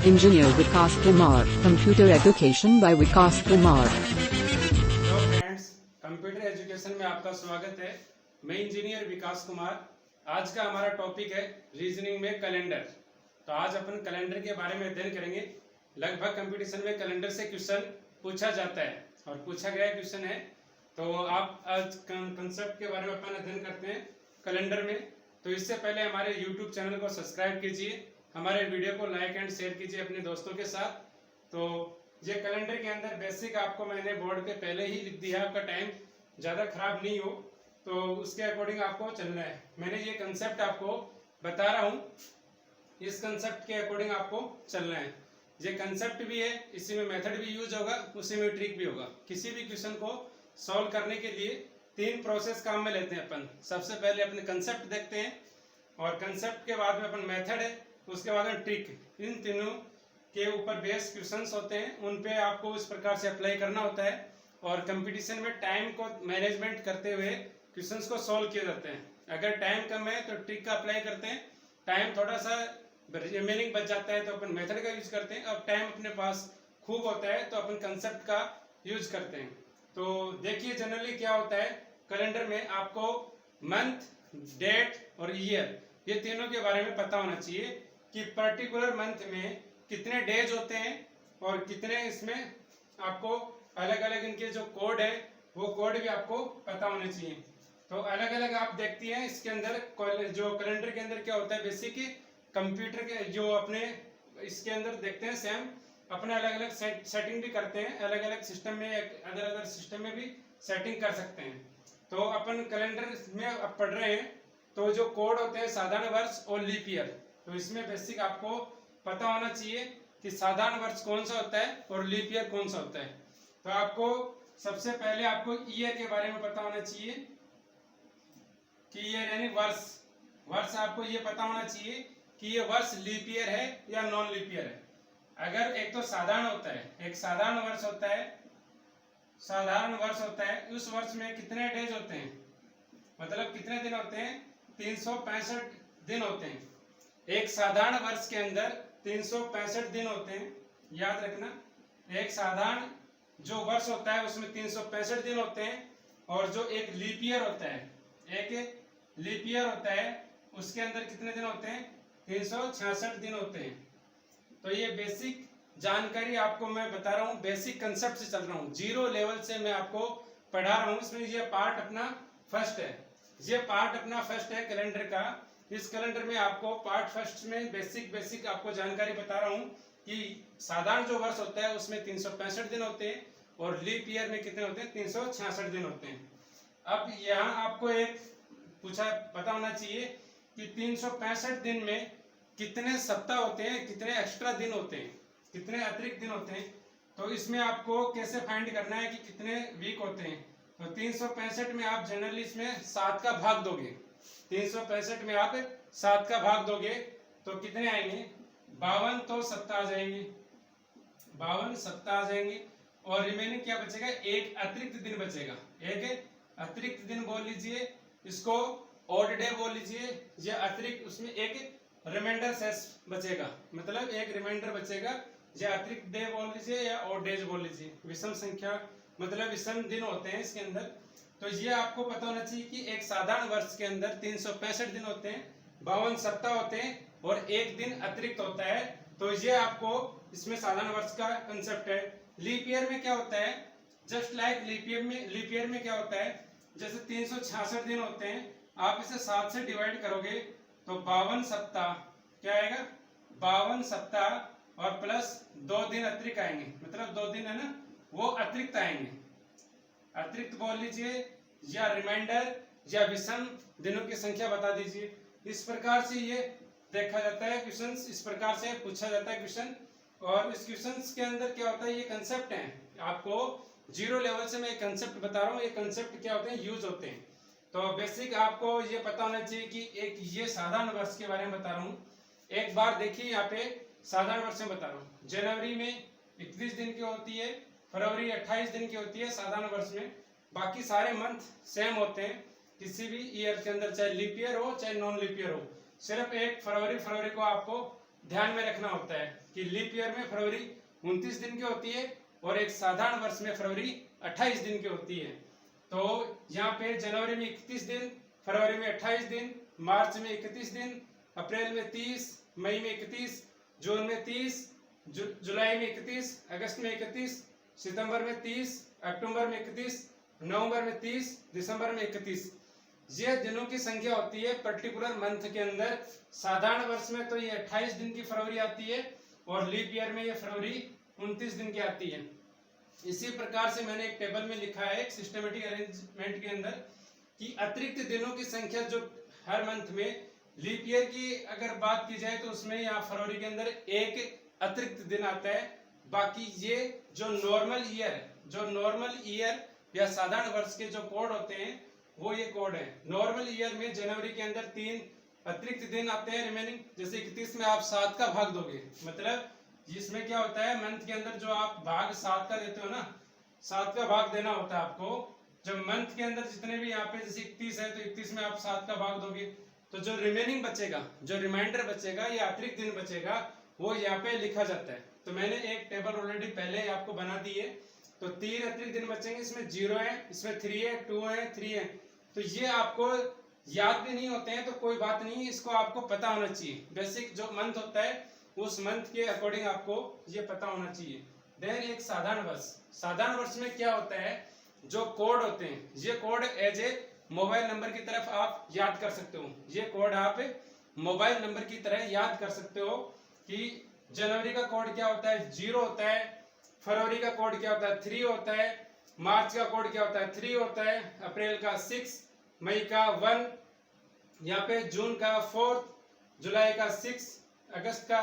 Engineer Vikas Kumar, Computer Education by Vikas Kumar. Hello friends, computer education में आपका स्वागत है। मैं इंजीनियर विकास कुमार। आज का हमारा टॉपिक है रीजनिंग में कैलेंडर। तो आज अपन कैलेंडर के बारे में अध्ययन करेंगे। लगभग कंपटीशन में कैलेंडर से क्वेश्चन पूछा जाता है और पूछा गया क्वेश्चन है। तो आप आज कंसेप्ट के बारे में अपन अध्ययन करते हैं कैलेंडर में। तो इससे पहले हमारे यूट्यूब चैनल को सब्सक्राइब कीजिए, हमारे वीडियो को लाइक एंड शेयर कीजिए अपने दोस्तों के साथ। तो ये कैलेंडर के अंदर बेसिक आपको मैंने बोर्ड पे पहले ही लिख दिया, आपका टाइम ज़्यादा खराब नहीं हो तो उसके अकॉर्डिंग आपको चलना है। मैंने ये कंसेप्ट आपको बता रहा हूँ, इस कंसेप्ट के अकॉर्डिंग आपको चलना है। ये कंसेप्ट भी है, इसी में मेथड भी यूज होगा, उसी में ट्रिक भी होगा। किसी भी क्वेश्चन को सॉल्व करने के लिए तीन प्रोसेस काम में लेते हैं अपन। सबसे पहले अपने कंसेप्ट देखते हैं और कंसेप्ट के बाद में अपन मेथड है, उसके बाद में ट्रिक। इन तीनों के ऊपर बेस क्वेश्चंस होते हैं, उन पे आपको इस प्रकार से अप्लाई करना होता है और कंपटीशन में टाइम को मैनेजमेंट करते हुए क्वेश्चंस को सॉल्व किए जाते हैं। अगर टाइम कम है तो ट्रिक का अप्लाई करते हैं, टाइम थोड़ा सा रिमेनिंग बच जाता है तो अपन मेथड का यूज करते हैं, और टाइम अपने पास खूब होता है तो अपन कंसेप्ट का यूज करते हैं। तो देखिए जनरली क्या होता है कैलेंडर में, आपको मंथ, डेट और ईयर ये तीनों के बारे में पता होना चाहिए कि पर्टिकुलर मंथ में कितने डेज होते हैं और कितने इसमें आपको अलग अलग इनके जो कोड है वो कोड भी आपको पता होने चाहिए। तो अलग अलग आप देखती हैं इसके अंदर, जो कैलेंडर के अंदर क्या होता है बेसिक कंप्यूटर के जो अपने इसके अंदर देखते हैं सेम अपने अलग अलग सेटिंग भी करते हैं, अलग अलग सिस्टम में अदर अदर सिस्टम में भी सेटिंग कर सकते हैं। तो अपन कैलेंडर में अब पढ़ रहे हैं तो जो कोड होते हैं साधारण वर्ष और लीप ईयर, तो इसमें बेसिक आपको पता होना चाहिए कि साधारण वर्ष कौन सा होता है और लीप ईयर कौन सा होता है। तो आपको सबसे पहले आपको ईयर के बारे में पता होना चाहिए कि ईयर यानी वर्ष। वर्ष आपको ये पता होना चाहिए कि ये वर्ष लीप ईयर है या नॉन लीप ईयर है। अगर एक तो साधारण होता है, एक साधारण वर्ष होता है, साधारण वर्ष होता है, उस वर्ष में कितने डेज होते हैं, मतलब कितने दिन होते हैं, 365 दिन होते हैं। एक साधारण वर्ष के अंदर 365 दिन होते हैं, याद रखना। एक साधारण जो वर्ष होता है उसमें 365 दिन होते हैं, और जो एक लीप ईयर होता है, एक लीप ईयर होता है उसके अंदर कितने दिन होते हैं, 366 दिन होते हैं। तो ये बेसिक जानकारी आपको मैं बता रहा हूँ, बेसिक कंसेप्ट से चल रहा हूँ, जीरो लेवल से मैं आपको पढ़ा रहा हूँ। इसमें ये पार्ट अपना फर्स्ट है, ये पार्ट अपना फर्स्ट है कैलेंडर का। इस कैलेंडर में आपको पार्ट फर्स्ट में बेसिक आपको जानकारी बता रहा हूँ कि साधारण जो वर्ष होता है उसमें 365 दिन होते हैं और लीप ईयर में कितने होते हैं, 366 दिन होते हैं। अब यहाँ आपको एक पूछा पता होना चाहिए कि 365 दिन में कितने सप्ताह होते हैं, कितने एक्स्ट्रा दिन होते हैं, कितने अतिरिक्त दिन होते हैं। तो इसमें आपको कैसे फाइंड करना है कि कितने वीक होते हैं। तो 365 में आप जनरली इसमें 7 का भाग दोगे, 365 में आप 7 का भाग दोगे तो कितने आएंगे, 52 तो सप्ताह आ जाएंगे, 52 सप्ताह आ जाएंगे। और रिमेनिंग क्या बचेगा, एक अतिरिक्त दिन बचेगा, एक अतिरिक्त दिन बोल लीजिए, इसको ऑड डे बोल लीजिए, या अतिरिक्त उसमें एक रिमाइंडर शेष बचेगा, मतलब एक रिमाइंडर बचेगा, या अतिरिक्त डे बोल लीजिए या ऑड डेज बोल लीजिए। विषम संख्या मतलब विषम दिन होते हैं इसके अंदर। तो ये आपको पता होना चाहिए कि एक साधारण वर्ष के अंदर 365 दिन होते हैं, 52 सप्ताह होते हैं और एक दिन अतिरिक्त होता है। तो ये आपको इसमें साधारण वर्ष का कंसेप्ट है। लीप ईयर में क्या होता है, जस्ट लाइक लीप ईयर में क्या होता है, जैसे 366 दिन होते हैं, आप इसे 7 से डिवाइड करोगे तो 52 सप्ताह क्या आएगा, 52 सप्ताह और प्लस 2 दिन अतिरिक्त आएंगे, मतलब 2 दिन है ना वो अतिरिक्त आएंगे। अतिरिक्त बोल लीजिए या रिमाइंडर या विषम दिनों की संख्या बता दीजिए। इस प्रकार से ये देखा जाता है क्वेश्चन, इस प्रकार से पूछा जाता है क्वेश्चन। और इस क्वेश्चन के अंदर क्या होता है, ये कंसेप्ट है, आपको जीरो लेवल से मैं एक कंसेप्ट बता रहा हूँ, ये कंसेप्ट क्या होते हैं, यूज होते हैं। तो बेसिक आपको ये पता होना चाहिए कि एक ये साधारण वर्ष के बारे में बता रहा हूँ। एक बार देखिए यहाँ पे साधारण वर्ष में बता रहा हूँ, जनवरी में 31 दिन की होती है, फरवरी 28 दिन की होती है साधारण वर्ष में। बाकी सारे मंथ सेम होते हैं किसी भी ईयर के अंदर, चाहे लीप ईयर हो चाहे नॉन लीप ईयर हो। सिर्फ एक फरवरी को आपको ध्यान में रखना होता है कि लीप ईयर में फरवरी 29 दिन की होती है और एक साधारण वर्ष में फरवरी 28 दिन की होती है। तो यहाँ पे जनवरी में 31 दिन, फरवरी में 28 दिन, मार्च में 31 दिन, अप्रैल में 30, मई में 31, जून में 30, जुलाई में 31, अगस्त में 31, सितंबर में 30, अक्टूबर में 31, नवंबर में 30, दिसंबर में 31। ये दिनों की संख्या होती है पर्टिकुलर मंथ के अंदर। साधारण वर्ष में तो ये 28 दिन की फरवरी आती है और लीप ईयर में ये फरवरी 29 दिन की आती है। इसी प्रकार से मैंने एक टेबल में लिखा है एक सिस्टमेटिक अरेंजमेंट के अंदर कि अतिरिक्त दिनों की संख्या जो हर मंथ में, लीप ईयर की अगर बात की जाए तो उसमें यहाँ फरवरी के अंदर एक अतिरिक्त दिन आता है। बाकी ये जो नॉर्मल ईयर या साधारण वर्ष के जो कोड होते हैं वो ये कोड है। नॉर्मल ईयर में जनवरी के अंदर 3 अतिरिक्त दिन आते हैं रिमेनिंग। जैसे 31 में आप 7 का भाग दोगे, मतलब जिसमें क्या होता है मंथ के अंदर जो आप भाग 7 का देते हो ना, 7 का भाग देना होता है आपको। जब मंथ के अंदर जितने भी यहाँ पे जैसे 31 है तो 31 में आप 7 का भाग दोगे तो जो रिमेनिंग बचेगा, जो रिमाइंडर बचेगा या अतिरिक्त दिन बचेगा वो यहाँ पे लिखा जाता है। तो मैंने एक टेबल ऑलरेडी पहले आपको बना दी है। तो 3 अतिरिक्त दिन बचेंगे, इसमें 0 है, इसमें 3 है, 2 है, 3 है। तो ये आपको याद भी नहीं होते हैं तो कोई बात नहीं, इसको आपको पता होना चाहिए। बेसिक जो मंथ होता है उस मंथ के अकॉर्डिंग आपको ये पता होना चाहिए। देन एक साधारण वर्ष में क्या होता है, जो कोड होते हैं ये code as a mobile number की तरफ आप याद कर सकते हो। ये कोड आप मोबाइल नंबर की तरह याद कर सकते हो कि जनवरी का कोड क्या होता है, 0 होता है, फरवरी का कोड क्या होता है, 3 होता है, मार्च का कोड क्या होता है, 3 होता है, अप्रैल का 6, मई का 1, यहाँ पे जून का 4, जुलाई का 6, अगस्त का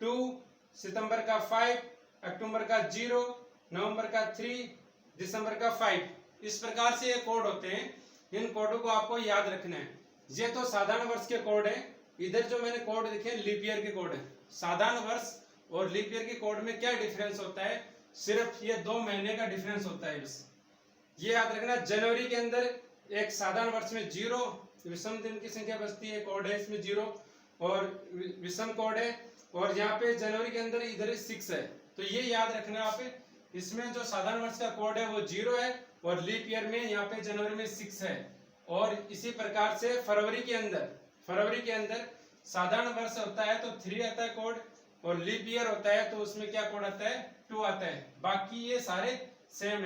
2, सितंबर का 5, अक्टूबर का 0, नवंबर का 3, दिसंबर का 5। इस प्रकार से ये कोड होते हैं। इन कोडों को आपको याद रखना है। ये तो साधारण वर्ष के कोड है। इधर जो मैंने कोड लिखे लीप ईयर के कोड है। साधारण वर्ष और लीप ईयर के कोड में क्या डिफरेंस होता है, सिर्फ ये 2 महीने का डिफरेंस होता है बस। ये याद रखना, जनवरी के अंदर एक साधारण वर्ष में 0 विषम दिन की संख्या बचती है, कोड है इसमें 0 और विषम कोड है। और यहाँ पे जनवरी के अंदर इधर 6 है। तो ये याद रखना आप, इसमें जो साधारण वर्ष का कोड है वो 0 है और लीप ईयर में यहाँ पे जनवरी में 6 है। और इसी प्रकार से फरवरी के अंदर साधारण वर्ष होता है तो 3 आता है कोड और लीप ईयर होता है तो उसमें क्या कोड आता है, 2 आता है। बाकी ये सारे सेम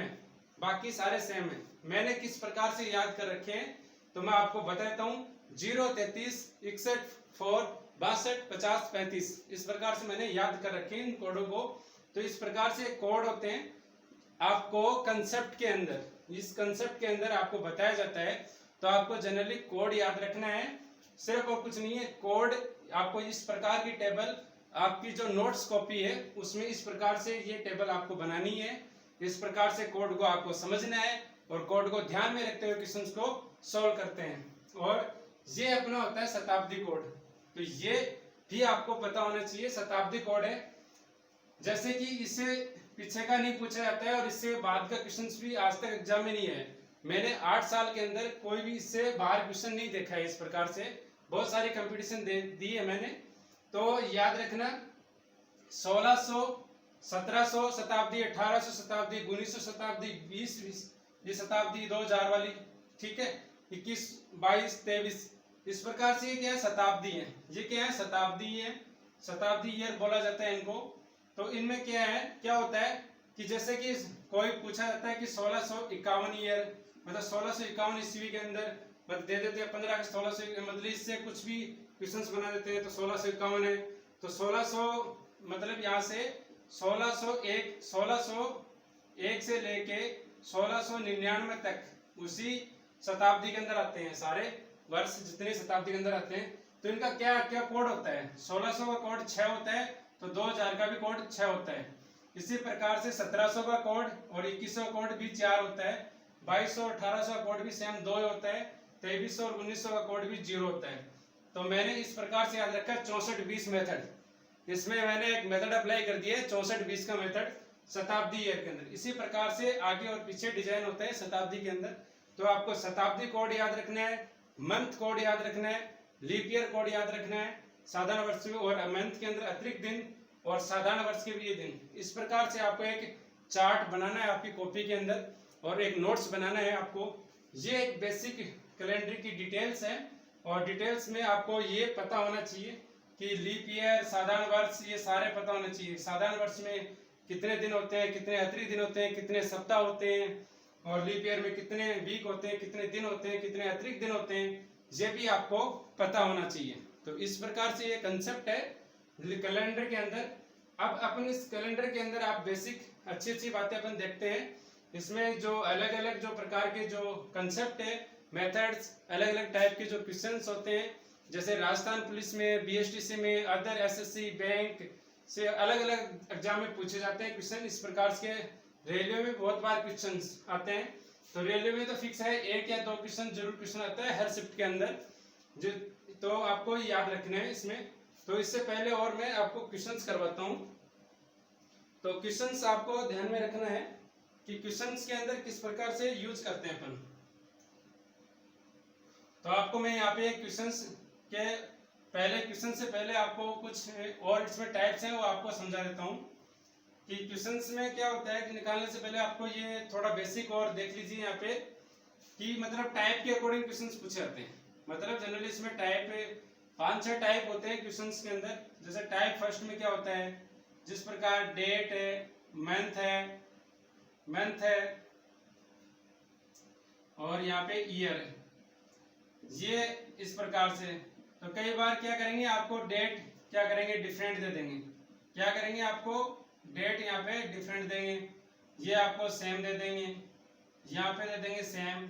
है। मैंने किस प्रकार से याद कर रखे हैं तो मैं आपको बताता हूँ। 0, 33, 61, 4, 62, 50, 35 इस प्रकार से मैंने याद कर रखे हैं इन कोडों को। तो इस प्रकार से कोड होते हैं। आपको कंसेप्ट के अंदर, इस कंसेप्ट के अंदर आपको बताया जाता है। तो आपको जनरली कोड याद रखना है, सिर्फ और कुछ नहीं है। कोड आपको इस प्रकार की टेबल, आपकी जो नोट्स कॉपी है उसमें इस प्रकार से ये टेबल आपको बनानी है। इस प्रकार से कोड को आपको समझना है और कोड को ध्यान में रखते हुए क्वेश्चंस को सॉल्व करते हैं। और ये अपना होता है शताब्दी कोड। तो ये भी आपको पता होना चाहिए, शताब्दी कोड है। जैसे कि इससे पीछे का नहीं पूछा जाता है और इससे बाद का क्वेश्चन भी आज तक एग्जाम में नहीं है। मैंने 8 साल के अंदर कोई भी इससे बाहर क्वेश्चन नहीं देखा है। इस प्रकार से बहुत सारे कंपटीशन दी है मैंने। तो याद रखना, 1600, 1700 शताब्दी, 1800 शताब्दी, 1900 शताब्दी, 20 शताब्दी, 2000 वाली, ठीक है, 21, 22, 23 इस प्रकार से ये क्या है, शताब्दी है। ये क्या है, शताब्दी है, शताब्दी ईयर बोला जाता है इनको। तो इनमें क्या होता है कि जैसे कि कोई पूछा जाता है कि 1651 ईयर, मतलब 1651 ईस्वी के अंदर दे देते हैं 15 अगस्त 1600, मतलब इससे कुछ भी क्वेश्चंस बना देते हैं। तो 1651 है तो 1600 मतलब यहाँ से 1601 से लेके 1699 तक उसी शताब्दी के अंदर आते हैं। सारे वर्ष जितने शताब्दी के अंदर आते हैं तो इनका क्या क्या कोड होता है। 1600 का कोड 6 होता है तो 2000 का भी कोड 6 होता है। इसी प्रकार से 1700 का कोड और 2100 का कोड भी 4 होता है। 2200 1800 का कोड भी सेम 2 होता है। 2300 और 1900 का कोड भी 0 होता है। तो मैंने इस प्रकार से याद रखा 64-20 मेथड। इसमें मैंने एक मेथड अप्लाई कर दिया है 64-20 का मेथड शताब्दी ईयर के अंदर। इसी प्रकार से आगे और पीछे डिजाइन होता है शताब्दी के अंदर। तो आपको शताब्दी कोड याद रखना है, मंथ कोड याद रखना है, लीप ईयर कोड याद रखना है, साधारण वर्ष में, और मंथ के अंदर अतिरिक्त दिन और साधारण वर्ष के भी ये दिन। इस प्रकार से आपको एक चार्ट बनाना है आपकी कॉपी के अंदर और एक नोट्स बनाना है आपको। ये एक बेसिक कैलेंडर की डिटेल्स है और डिटेल्स में आपको ये पता होना चाहिए कि लीप ईयर, साधारण वर्ष, ये सारे पता होने चाहिए। साधारण वर्ष में कितने दिन होते हैं, कितने अतिरिक्त दिन होते हैं, कितने सप्ताह होते हैं, और लीप ईयर में कितने वीक होते हैं, कितने दिन होते हैं, कितने अतिरिक्त दिन होते हैं, ये भी आपको पता होना चाहिए। तो इस प्रकार से ये कंसेप्ट है कैलेंडर के अंदर। अब अपन इस कैलेंडर के अंदर आप बेसिक अच्छी अच्छी बातें अपन देखते हैं। इसमें जो अलग अलग जो प्रकार के जो कंसेप्ट है, मेथड्स, अलग अलग टाइप के जो क्वेश्चंस होते हैं, जैसे राजस्थान पुलिस में, बीएसटीसी में, अदर एसएससी, बैंक से अलग अलग एग्जाम में पूछे जाते हैं क्वेश्चन। इस प्रकार के रेलवे में बहुत बार क्वेश्चंस आते हैं। तो रेलवे में तो फिक्स है 1 या 2 क्वेश्चन जरूर क्वेश्चन आता है हर शिफ्ट के अंदर, जो तो आपको याद रखना है इसमें। तो इससे पहले और मैं आपको क्वेश्चंस करवाता हूँ। तो क्वेश्चंस आपको ध्यान में रखना है कि क्वेश्चंस के अंदर किस प्रकार से यूज करते हैं अपन। तो आपको मैं यहाँ पे क्वेश्चंस के पहले, क्वेश्चन से पहले आपको कुछ और इसमें टाइप्स हैं वो आपको समझा देता हूँ कि क्वेश्चंस में क्या होता है। कि निकालने से पहले आपको ये थोड़ा बेसिक और देख लीजिए यहाँ पे कि मतलब टाइप के अकॉर्डिंग क्वेश्चंस पूछे जाते हैं। मतलब जनरली इसमें टाइप 5-6 टाइप होते हैं क्वेश्चंस के अंदर। जैसे टाइप फर्स्ट में क्या होता है, जिस प्रकार डेट है, मंथ है और यहाँ पे ईयर है, ये इस प्रकार से। तो कई बार क्या करेंगे, आपको डेट क्या करेंगे, डिफरेंट दे देंगे। क्या करेंगे, आपको डेट यहाँ पे डिफरेंट देंगे, ये आपको सेम दे देंगे, यहाँ पे दे देंगे सेम।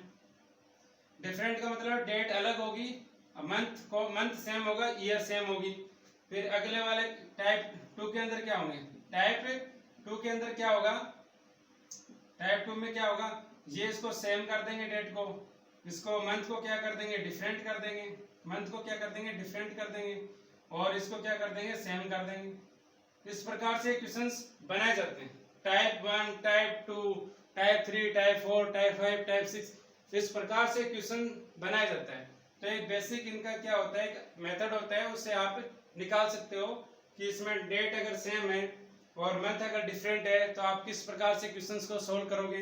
डिफरेंट का मतलब डेट अलग होगी, मंथ सेम होगा, ईयर सेम होगी। फिर अगले वाले टाइप 2 के अंदर क्या होंगे, टाइप 2 के अंदर क्या होगा, टाइप 2 में क्या होगा, ये इसको सेम कर देंगे डेट को, इसको मंथ को क्या कर देंगे, डिफरेंट कर देंगे, मंथ को क्या कर देंगे, डिफरेंट कर देंगे, और इसको क्या कर देंगे, सेम कर देंगे। इस प्रकार से क्वेश्चंस बनाए जाते हैं। Type 1, type 2, type 3, type 4, type 5, type 6, इस प्रकार से क्वेश्चन बनाया जाता है। तो एक बेसिक इनका क्या होता है, मेथड होता है, उससे आप निकाल सकते हो कि इसमें डेट अगर सेम है और मंथ अगर डिफरेंट है तो आप किस प्रकार से क्वेश्चंस को सोल्व करोगे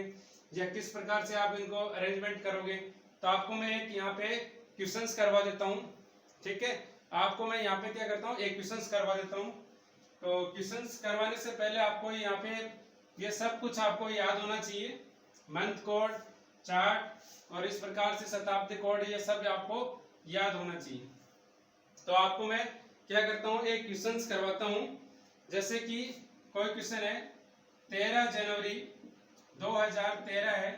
या किस प्रकार से आप इनको अरेंजमेंट करोगे। तो आपको मैं एक यहाँ पे क्वेश्चंस करवा देता हूँ, ठीक है। आपको मैं यहाँ पे क्या करता हूँ, एक क्वेश्चंस करवा देता हूँ। तो क्वेश्चंस करवाने से पहले आपको यहाँ पे ये सब कुछ आपको याद होना चाहिए, मंथ कोड, चार्ट और इस प्रकार से शताब्दी कोड, ये सब आपको याद होना चाहिए। तो आपको मैं क्या करता हूँ, एक क्वेश्चंस करवाता हूँ। जैसे कि कोई क्वेश्चन है 13 जनवरी 2013 है,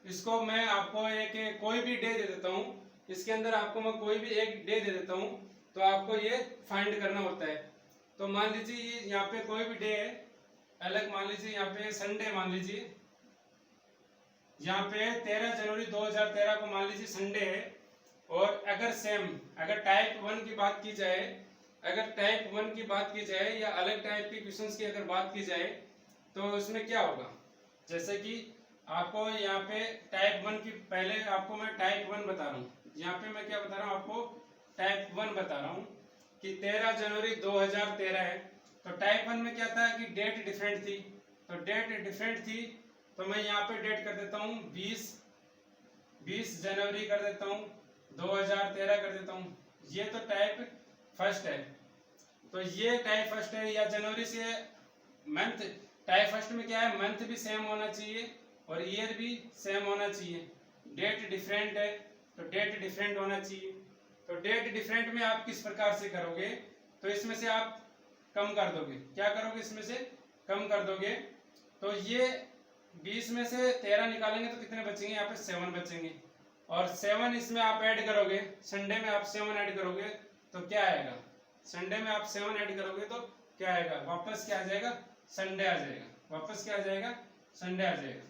इसको मैं आपको एक कोई भी डे दे देता हूँ, इसके अंदर आपको मैं कोई भी एक डे दे देता हूँ, तो आपको ये फाइंड करना होता है। तो मान लीजिए ये यहाँ पे कोई भी डे है अलग, मान लीजिए यहाँ पे संडे, मान लीजिए यहाँ पे 13 जनवरी 2013 को मान लीजिए संडे है। और अगर सेम, अगर टाइप 1 की बात की जाए, अगर टाइप 1 की बात की जाए या अलग टाइप के क्वेश्चंस की अगर बात की जाए तो उसमें क्या होगा। जैसे कि आपको यहाँ पे टाइप 1 की, पहले आपको मैं टाइप 1 बता रहा हूँ। यहाँ पे मैं क्या बता रहा हूँ, आपको टाइप 1 बता रहा हूँ कि 13 जनवरी 2013 है। तो टाइप 1 में क्या था कि डेट डिफरेंट थी, तो डेट डिफरेंट थी, तो मैं यहाँ पे डेट कर देता हूँ 20 जनवरी कर देता हूँ, 2013 कर देता हूँ। ये तो टाइप फर्स्ट है, तो ये टाइप फर्स्ट है। या जनवरी से मंथ, टाइप फर्स्ट में क्या है, मंथ भी सेम होना चाहिए और ईयर भी सेम होना चाहिए। डेट डिफरेंट है तो डेट डिफरेंट होना चाहिए। तो डेट डिफरेंट में आप किस प्रकार से करोगे, तो इसमें से आप कम कर दोगे, क्या करोगे, इसमें से कम कर दोगे। तो ये 20 में से 13 निकालेंगे तो कितने बचेंगे, यहाँ पे 7 बचेंगे। और 7 इसमें आप ऐड करोगे, संडे में आप 7 ऐड करोगे तो क्या आएगा, संडे में आप 7 ऐड करोगे तो क्या आएगा, वापस क्या आ जाएगा, संडे आ जाएगा। वापस क्या आ जाएगा, संडे आ जाएगा।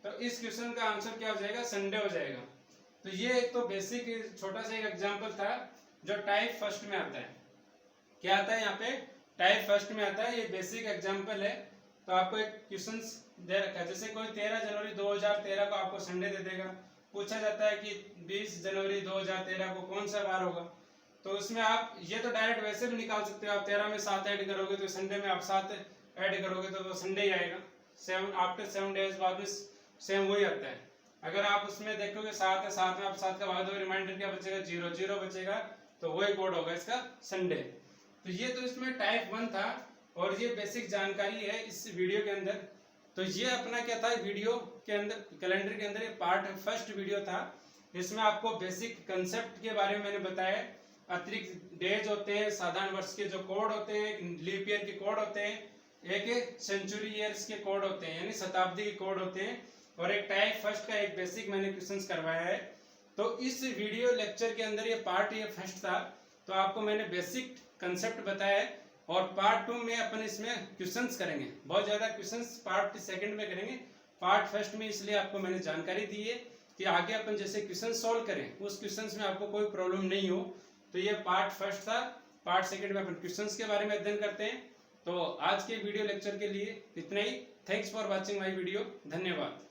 तो इस क्वेश्चन का आंसर क्या हो जाएगा, संडे हो जाएगा। तो ये एक तो बेसिक छोटा सा एक एग्जांपल था जो टाइप फर्स्ट में आता है। क्या आता है यहाँ पे, टाइप फर्स्ट में आता है, ये बेसिक एग्जांपल है। तो आपको एक क्वेश्चन दे रखा है, जैसे कोई 13 जनवरी 2013 को आपको संडे दे देगा, पूछा जाता है कि 20 जनवरी 2013 को कौन सा वार होगा। तो उसमें आप ये तो डायरेक्ट वैसे भी निकाल सकते हो, आप 13 में 7 ऐड करोगे तो संडे में आप 7 ऐड करोगे तो वो संडे ही आएगा। 7 आफ्टर 7 डेज बाद में सेम वही आता है। अगर आप उसमें देखोगे 7 है, 7 में आप 7 का भाग दोगे, रिमाइंडर क्या बचेगा, 0 0 बचेगा, तो वही कोड होगा इसका संडे। तो ये तो इसमें टाइप 1 था और ये बेसिक जानकारी है इस वीडियो के अंदर। तो ये अपना क्या था वीडियो के अंदर, कैलेंडर के अंदर ये पार्ट फर्स्ट वीडियो था। इसमें आपको बेसिक कंसेप्ट के बारे में मैंने बताया, अतिरिक्त डेज होते हैं, साधारण वर्ष के जो कोड होते हैं, लीप ईयर के कोड होते हैं, एक सेंचुरी ईयर्स के कोड होते हैं यानी शताब्दी के कोड होते हैं, और एक टाइप फर्स्ट का एक बेसिक मैंने क्वेश्चंस करवाया है। तो इस वीडियो लेक्चर के अंदर ये पार्ट ये फर्स्ट था, तो आपको मैंने बेसिक कंसेप्ट बताया है, और पार्ट 2 में अपन इसमें क्वेश्चंस करेंगे, बहुत ज्यादा क्वेश्चंस पार्ट सेकंड में करेंगे। पार्ट फर्स्ट में इसलिए आपको मैंने जानकारी दी है कि आगे अपन जैसे क्वेश्चन सॉल्व करें उस क्वेश्चंस में आपको कोई प्रॉब्लम नहीं हो। तो ये पार्ट फर्स्ट था। पार्ट सेकंड में अपन क्वेश्चंस के बारे में अध्ययन करते हैं। तो आज के वीडियो लेक्चर के लिए इतना ही। Thanks for watching my video. धन्यवाद।